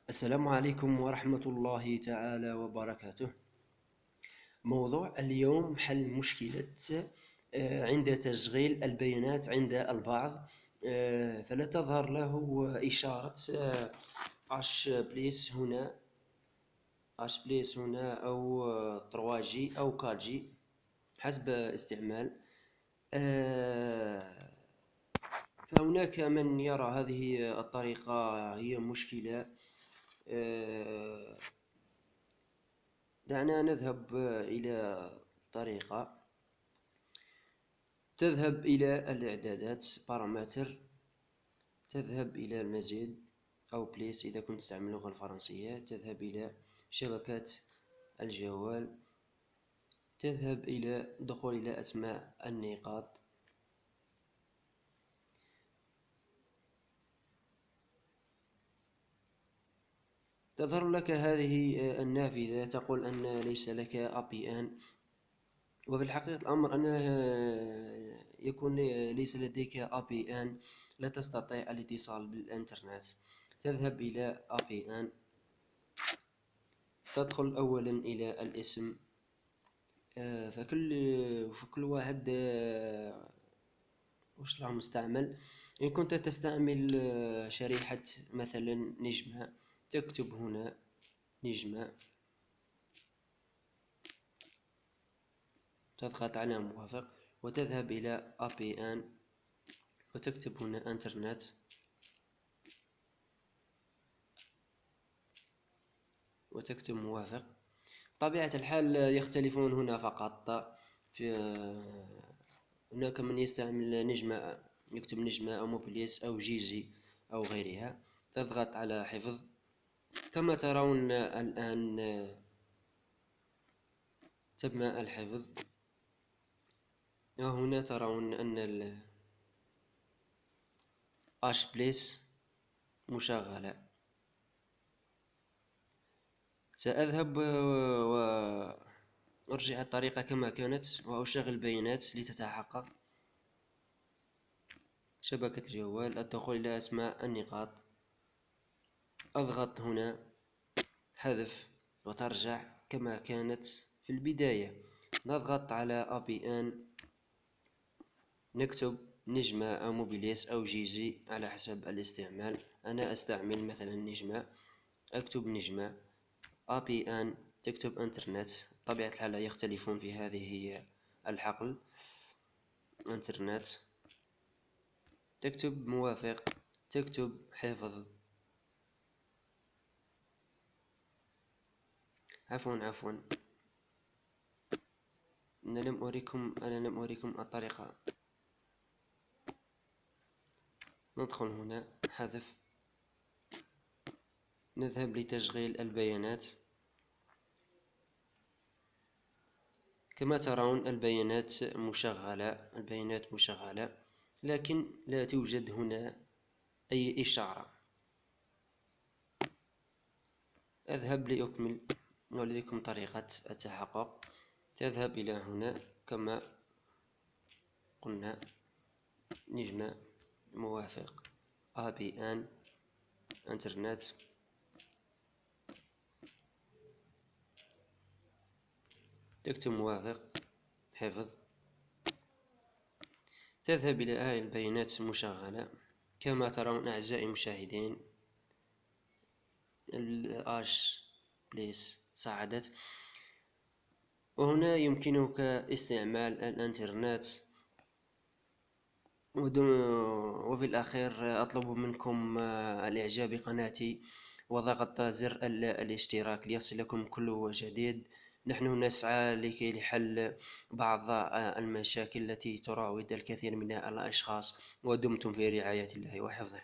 السلام عليكم ورحمة الله تعالى وبركاته. موضوع اليوم حل مشكلة عند تشغيل البيانات عند البعض، فلا تظهر له إشارة H بليس هنا أو 3G أو 4G حسب استعمال. فهناك من يرى هذه الطريقة هي مشكلة. دعنا نذهب إلى طريقة. تذهب إلى الإعدادات بارامتر، تذهب إلى المزيد أو بليس إذا كنت تستعمل اللغة الفرنسية، تذهب إلى شبكة الجوال، تذهب إلى دخول إلى أسماء النقاط، تظهر لك هذه النافذة تقول أن ليس لك APN، وفي الحقيقة الأمر أن يكون ليس لديك APN، لا تستطيع الاتصال بالإنترنت. تذهب إلى APN، تدخل أولا إلى الاسم. فكل واحد وش له مستعمل. إن كنت تستعمل شريحة مثلا نجمة، تكتب هنا نجمة، تضغط على موافق وتذهب إلى APN وتكتب هنا انترنت، وتكتب موافق. طبيعة الحال يختلفون هنا فقط. في هناك من يستعمل نجمة، يكتب نجمة أو موبيليس أو جيجي أو غيرها. تضغط على حفظ. كما ترون الآن تم الحفظ. وهنا ترون أن H بليس مشغلة. سأذهب وأرجع الطريقة كما كانت وأشغل البيانات لتتحقق. شبكة الجوال، الدخول إلى أسماء النقاط، أضغط هنا حذف وترجع كما كانت في البداية. نضغط على APN، نكتب نجمة أو موبيليس أو جيجي على حسب الاستعمال. أنا أستعمل مثلا نجمة، أكتب نجمة. APN تكتب انترنت. طبيعة الحال يختلفون في هذه الحقل. انترنت، تكتب موافق، تكتب حفظ. عفوا أنا لم أريكم الطريقة. ندخل هنا حذف، نذهب لتشغيل البيانات. كما ترون البيانات مشغلة، لكن لا توجد هنا أي إشارة. أذهب لأكمل وأوريكم طريقة التحقق. تذهب إلى هنا كما قلنا، نجمة، موافق، APN، انترنت، تكتب موافق، حفظ. تذهب إلى هذه البيانات مشغلة. كما ترون أعزائي المشاهدين، H بليس صعدت، وهنا يمكنك استعمال الانترنت. وفي الأخير أطلب منكم الإعجاب بقناتي وضغط زر الاشتراك ليصلكم كل جديد. نحن نسعى لحل بعض المشاكل التي تراود الكثير من الأشخاص. ودمتم في رعاية الله وحفظه.